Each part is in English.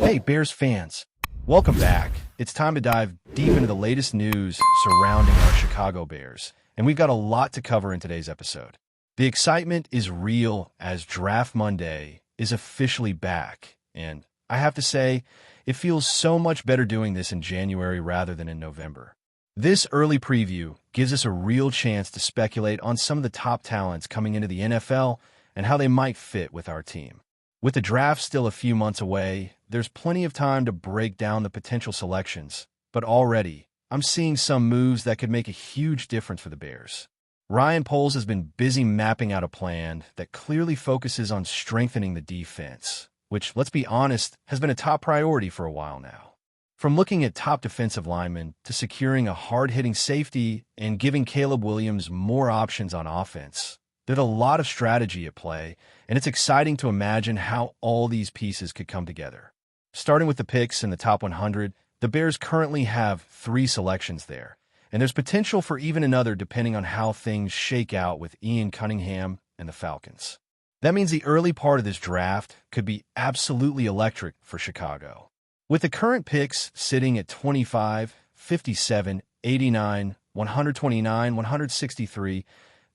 Hey, Bears fans. Welcome back. It's time to dive deep into the latest news surrounding our Chicago Bears, and we've got a lot to cover in today's episode. The excitement is real as Draft Monday is officially back, and I have to say, it feels so much better doing this in January rather than in November. This early preview gives us a real chance to speculate on some of the top talents coming into the NFL and how they might fit with our team. With the draft still a few months away, there's plenty of time to break down the potential selections, but already, I'm seeing some moves that could make a huge difference for the Bears. Ryan Poles has been busy mapping out a plan that clearly focuses on strengthening the defense, which, let's be honest, has been a top priority for a while now. From looking at top defensive linemen to securing a hard-hitting safety and giving Caleb Williams more options on offense, there's a lot of strategy at play, and it's exciting to imagine how all these pieces could come together. Starting with the picks in the top 100, the Bears currently have 3 selections there, and there's potential for even another depending on how things shake out with Ian Cunningham and the Falcons. That means the early part of this draft could be absolutely electric for Chicago. With the current picks sitting at 25, 57, 89, 129, 163,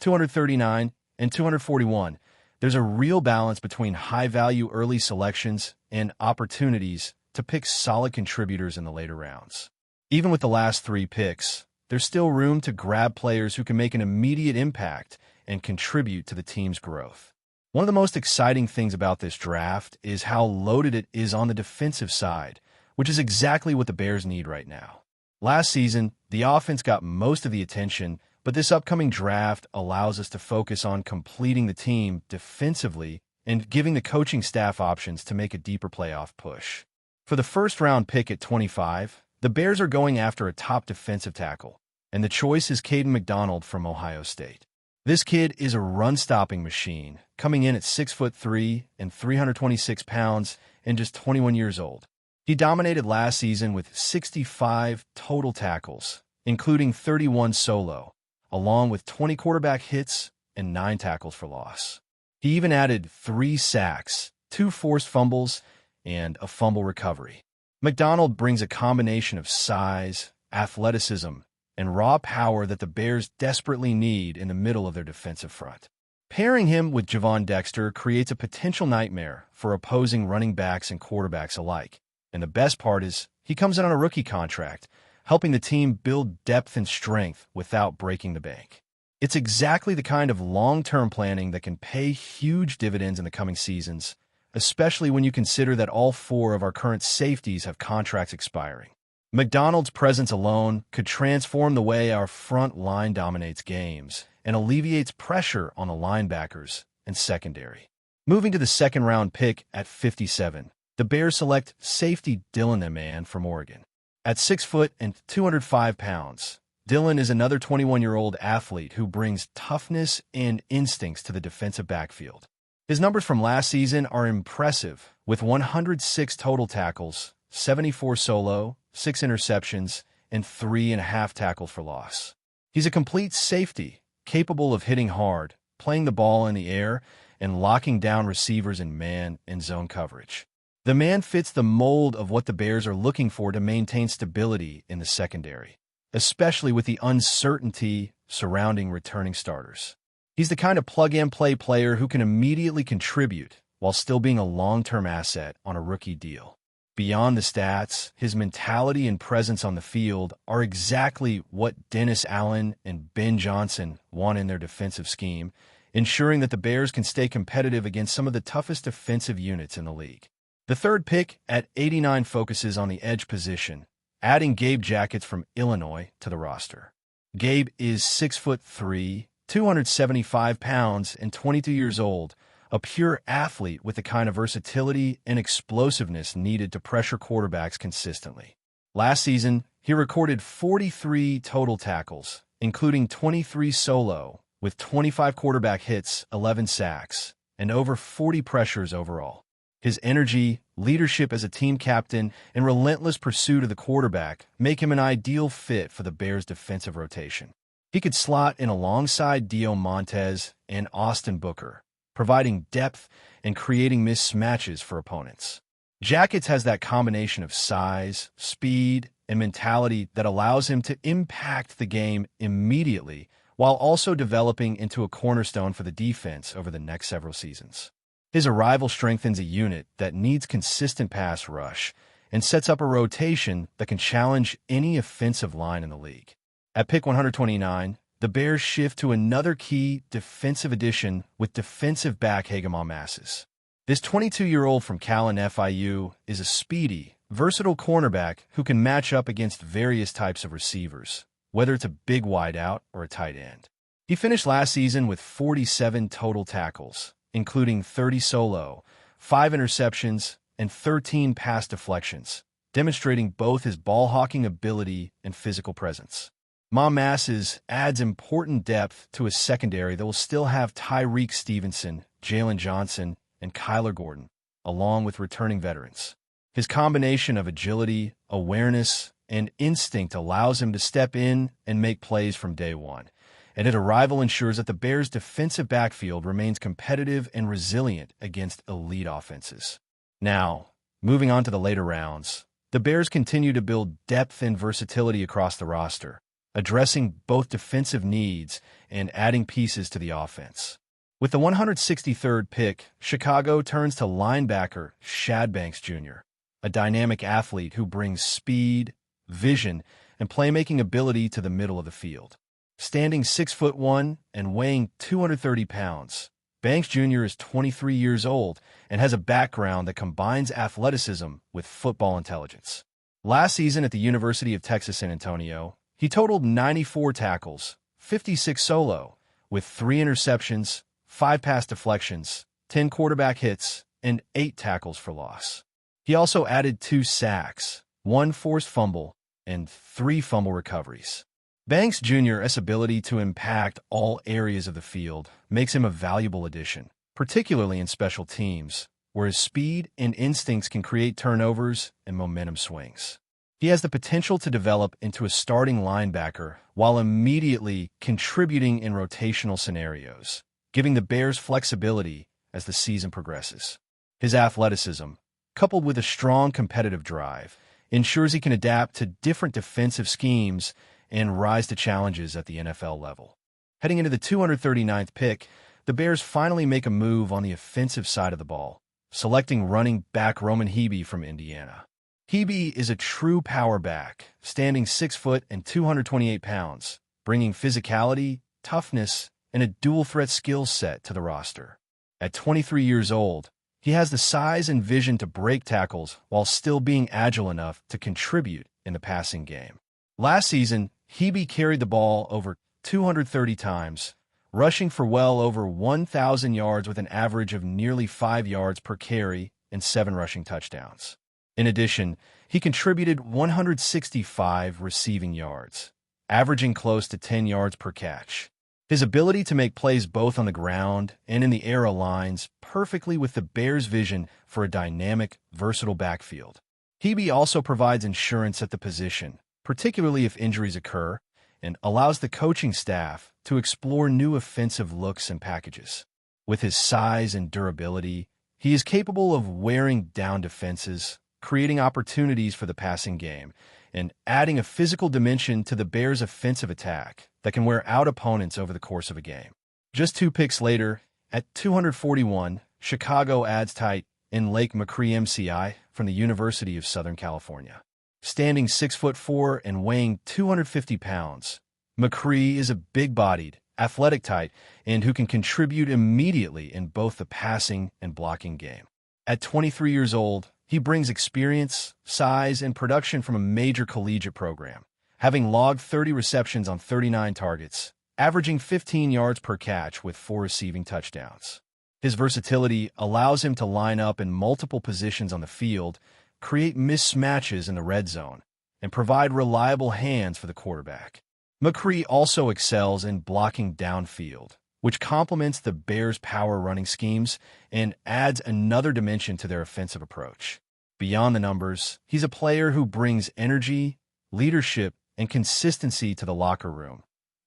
239, and 241, there's a real balance between high-value early selections and opportunities to pick solid contributors in the later rounds. Even with the last 3 picks, there's still room to grab players who can make an immediate impact and contribute to the team's growth. One of the most exciting things about this draft is how loaded it is on the defensive side, which is exactly what the Bears need right now. Last season, the offense got most of the attention, but this upcoming draft allows us to focus on completing the team defensively and giving the coaching staff options to make a deeper playoff push. For the first-round pick at 25, the Bears are going after a top defensive tackle, and the choice is Kaden McDonald from Ohio State. This kid is a run-stopping machine, coming in at 6'3" and 326 pounds and just 21 years old. He dominated last season with 65 total tackles, including 31 solo, along with 20 quarterback hits and 9 tackles for loss. He even added 3 sacks, 2 forced fumbles, and a fumble recovery. McDonald brings a combination of size, athleticism, and raw power that the Bears desperately need in the middle of their defensive front. Pairing him with Javon Dexter creates a potential nightmare for opposing running backs and quarterbacks alike. And the best part is, he comes in on a rookie contract, helping the team build depth and strength without breaking the bank. It's exactly the kind of long-term planning that can pay huge dividends in the coming seasons, especially when you consider that all 4 of our current safeties have contracts expiring. McDonald's presence alone could transform the way our front line dominates games and alleviates pressure on the linebackers and secondary. Moving to the second-round pick at 57, the Bears select safety Dylan the Man from Oregon. At 6 foot and 205 pounds, Dylan is another 21-year-old athlete who brings toughness and instincts to the defensive backfield. His numbers from last season are impressive, with 106 total tackles, 74 solo, 6 interceptions, and 3.5 tackles for loss. He's a complete safety, capable of hitting hard, playing the ball in the air, and locking down receivers in man and zone coverage. The man fits the mold of what the Bears are looking for to maintain stability in the secondary, especially with the uncertainty surrounding returning starters. He's the kind of plug-and-play player who can immediately contribute while still being a long-term asset on a rookie deal. Beyond the stats, his mentality and presence on the field are exactly what Dennis Allen and Ben Johnson want in their defensive scheme, ensuring that the Bears can stay competitive against some of the toughest defensive units in the league. The third pick at 89 focuses on the edge position, adding Gabe Jackets from Illinois to the roster. Gabe is 6'3", 275 pounds, and 22 years old, a pure athlete with the kind of versatility and explosiveness needed to pressure quarterbacks consistently. Last season, he recorded 43 total tackles, including 23 solo, with 25 quarterback hits, 11 sacks, and over 40 pressures overall. His energy, leadership as a team captain, and relentless pursuit of the quarterback make him an ideal fit for the Bears' defensive rotation. He could slot in alongside Dio Montez and Austin Booker, providing depth and creating mismatches for opponents. Jackets has that combination of size, speed, and mentality that allows him to impact the game immediately while also developing into a cornerstone for the defense over the next several seasons. His arrival strengthens a unit that needs consistent pass rush and sets up a rotation that can challenge any offensive line in the league. At pick 129, the Bears shift to another key defensive addition with defensive back Hegama Masses. This 22-year-old from Cal and FIU is a speedy, versatile cornerback who can match up against various types of receivers, whether it's a big wideout or a tight end. He finished last season with 47 total tackles, including 30 solo, 5 interceptions, and 13 pass deflections, demonstrating both his ball-hawking ability and physical presence. Masses adds important depth to his secondary that will still have Tyreek Stevenson, Jalen Johnson, and Kyler Gordon, along with returning veterans. His combination of agility, awareness, and instinct allows him to step in and make plays from day one, and his arrival ensures that the Bears' defensive backfield remains competitive and resilient against elite offenses. Now, moving on to the later rounds, the Bears continue to build depth and versatility across the roster, addressing both defensive needs and adding pieces to the offense. With the 163rd pick, Chicago turns to linebacker Shad Banks Jr., a dynamic athlete who brings speed, vision, and playmaking ability to the middle of the field. Standing 6'1" and weighing 230 pounds, Banks Jr. is 23 years old and has a background that combines athleticism with football intelligence. Last season at the University of Texas San Antonio, he totaled 94 tackles, 56 solo, with 3 interceptions, 5 pass deflections, 10 quarterback hits, and 8 tackles for loss. He also added 2 sacks, 1 forced fumble, and 3 fumble recoveries. Banks Jr.'s ability to impact all areas of the field makes him a valuable addition, particularly in special teams, where his speed and instincts can create turnovers and momentum swings. He has the potential to develop into a starting linebacker while immediately contributing in rotational scenarios, giving the Bears flexibility as the season progresses. His athleticism, coupled with a strong competitive drive, ensures he can adapt to different defensive schemes and rise to challenges at the NFL level. Heading into the 239th pick, the Bears finally make a move on the offensive side of the ball, selecting running back Roman Hei from Indiana. Hei is a true power back, standing 6 foot and 228 pounds, bringing physicality, toughness, and a dual-threat skill set to the roster. At 23 years old, he has the size and vision to break tackles while still being agile enough to contribute in the passing game. Last season, Hei carried the ball over 230 times, rushing for well over 1,000 yards with an average of nearly 5 yards per carry and 7 rushing touchdowns. In addition, he contributed 165 receiving yards, averaging close to 10 yards per catch. His ability to make plays both on the ground and in the air aligns perfectly with the Bears' vision for a dynamic, versatile backfield. Hei also provides insurance at the position, particularly if injuries occur, and allows the coaching staff to explore new offensive looks and packages. With his size and durability, he is capable of wearing down defenses, creating opportunities for the passing game, and adding a physical dimension to the Bears' offensive attack that can wear out opponents over the course of a game. Just 2 picks later, at 241, Chicago adds tight end Lake McCree MCI from the University of Southern California. Standing 6'4" and weighing 250 pounds, McCree is a big-bodied, athletic tight end who can contribute immediately in both the passing and blocking game. At 23 years old, he brings experience, size, and production from a major collegiate program, having logged 30 receptions on 39 targets, averaging 15 yards per catch with 4 receiving touchdowns. His versatility allows him to line up in multiple positions on the field, create mismatches in the red zone, and provide reliable hands for the quarterback. McCree also excels in blocking downfield, which complements the Bears' power running schemes and adds another dimension to their offensive approach. Beyond the numbers, he's a player who brings energy, leadership, and consistency to the locker room,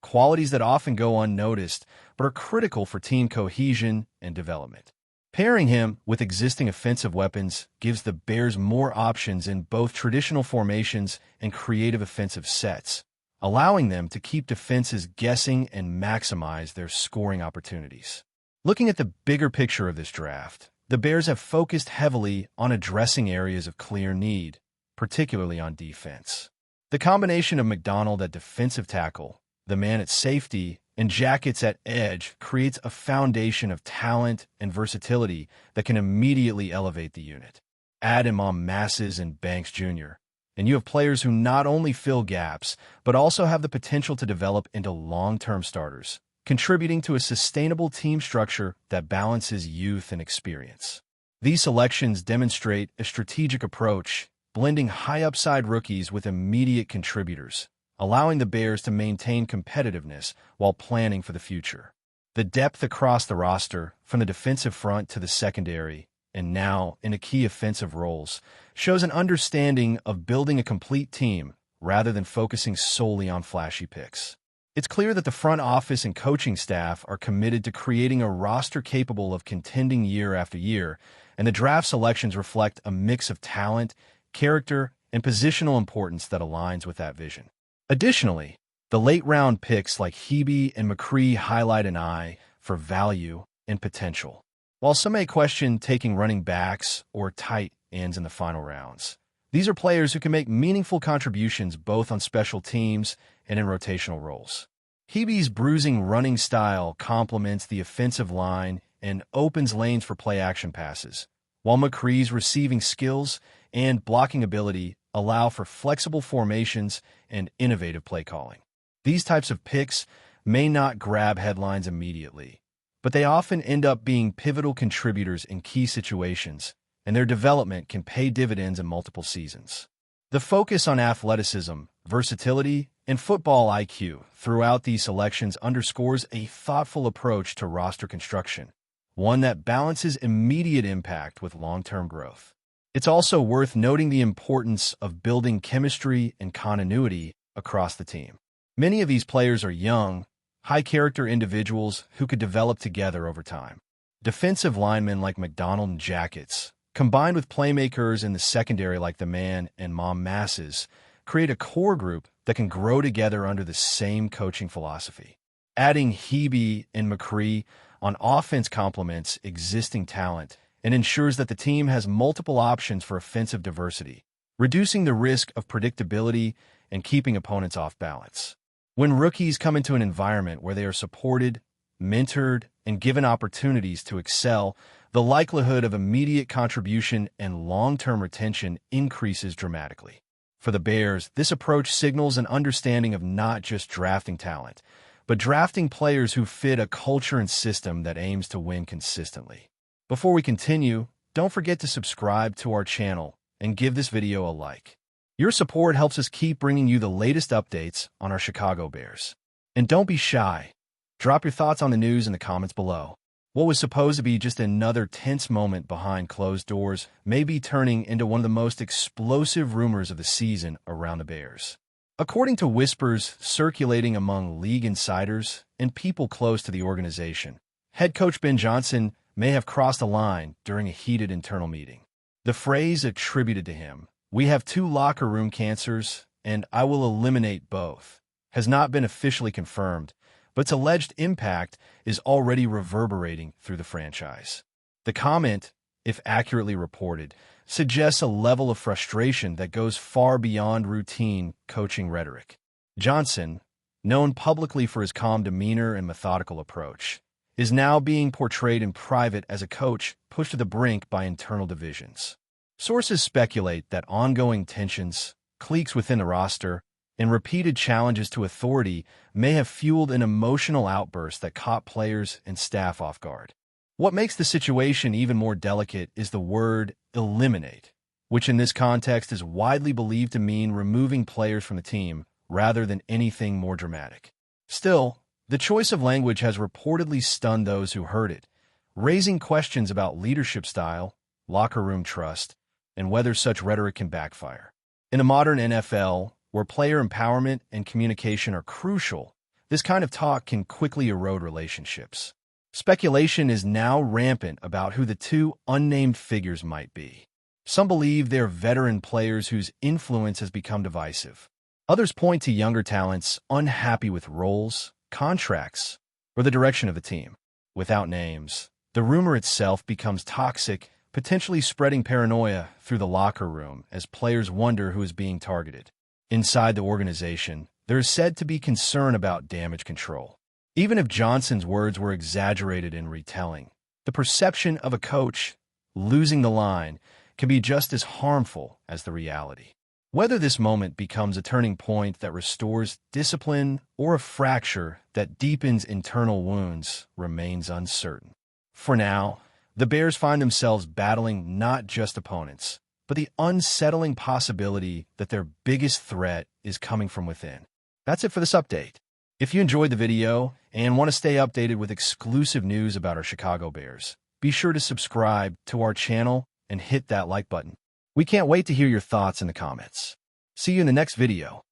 qualities that often go unnoticed but are critical for team cohesion and development. Pairing him with existing offensive weapons gives the Bears more options in both traditional formations and creative offensive sets, allowing them to keep defenses guessing and maximize their scoring opportunities. Looking at the bigger picture of this draft, the Bears have focused heavily on addressing areas of clear need, particularly on defense. The combination of McDonald at defensive tackle, the man at safety, and Jackets at edge creates a foundation of talent and versatility that can immediately elevate the unit. Add Hegama Masses and Banks Jr., and you have players who not only fill gaps, but also have the potential to develop into long-term starters, contributing to a sustainable team structure that balances youth and experience. These selections demonstrate a strategic approach, blending high-upside rookies with immediate contributors, allowing the Bears to maintain competitiveness while planning for the future. The depth across the roster, from the defensive front to the secondary, and now into key offensive roles, shows an understanding of building a complete team rather than focusing solely on flashy picks. It's clear that the front office and coaching staff are committed to creating a roster capable of contending year after year, and the draft selections reflect a mix of talent, character, and positional importance that aligns with that vision. Additionally, the late-round picks like Hei and McCree highlight an eye for value and potential. While some may question taking running backs or tight ends in the final rounds, these are players who can make meaningful contributions both on special teams and in rotational roles. Hei's bruising running style complements the offensive line and opens lanes for play-action passes, while McCree's receiving skills and blocking ability allow for flexible formations and innovative play calling. These types of picks may not grab headlines immediately, but they often end up being pivotal contributors in key situations, and their development can pay dividends in multiple seasons. The focus on athleticism, versatility, and football IQ throughout these selections underscores a thoughtful approach to roster construction, one that balances immediate impact with long-term growth. It's also worth noting the importance of building chemistry and continuity across the team. Many of these players are young, high-character individuals who could develop together over time. Defensive linemen like McDonald and Jackets, combined with playmakers in the secondary like the man and Mom Masses, create a core group that can grow together under the same coaching philosophy. Adding Hei and McCree on offense complements existing talent and ensures that the team has multiple options for offensive diversity, reducing the risk of predictability and keeping opponents off balance. When rookies come into an environment where they are supported, mentored, and given opportunities to excel, the likelihood of immediate contribution and long-term retention increases dramatically. For the Bears, this approach signals an understanding of not just drafting talent, but drafting players who fit a culture and system that aims to win consistently. Before we continue, don't forget to subscribe to our channel and give this video a like. Your support helps us keep bringing you the latest updates on our Chicago Bears. And don't be shy. Drop your thoughts on the news in the comments below. What was supposed to be just another tense moment behind closed doors may be turning into one of the most explosive rumors of the season around the Bears. According to whispers circulating among league insiders and people close to the organization, head coach Ben Johnson may have crossed a line during a heated internal meeting. The phrase attributed to him, "We have two locker room cancers, and I will eliminate both," has not been officially confirmed, but its alleged impact is already reverberating through the franchise. The comment, if accurately reported, suggests a level of frustration that goes far beyond routine coaching rhetoric. Johnson, known publicly for his calm demeanor and methodical approach, is now being portrayed in private as a coach pushed to the brink by internal divisions. Sources speculate that ongoing tensions, cliques within the roster, and repeated challenges to authority may have fueled an emotional outburst that caught players and staff off guard. What makes the situation even more delicate is the word eliminate, which in this context is widely believed to mean removing players from the team rather than anything more dramatic. Still, the choice of language has reportedly stunned those who heard it, raising questions about leadership style, locker room trust, and whether such rhetoric can backfire. In the modern NFL, where player empowerment and communication are crucial, this kind of talk can quickly erode relationships. Speculation is now rampant about who the two unnamed figures might be. Some believe they're veteran players whose influence has become divisive. Others point to younger talents unhappy with roles, contracts, or the direction of the team. Without names, the rumor itself becomes toxic, potentially spreading paranoia through the locker room as players wonder who is being targeted. Inside the organization, there is said to be concern about damage control. Even if Johnson's words were exaggerated in retelling, the perception of a coach losing the line can be just as harmful as the reality. Whether this moment becomes a turning point that restores discipline or a fracture that deepens internal wounds remains uncertain. For now, the Bears find themselves battling not just opponents, but the unsettling possibility that their biggest threat is coming from within. That's it for this update. If you enjoyed the video and want to stay updated with exclusive news about our Chicago Bears, be sure to subscribe to our channel and hit that like button. We can't wait to hear your thoughts in the comments. See you in the next video.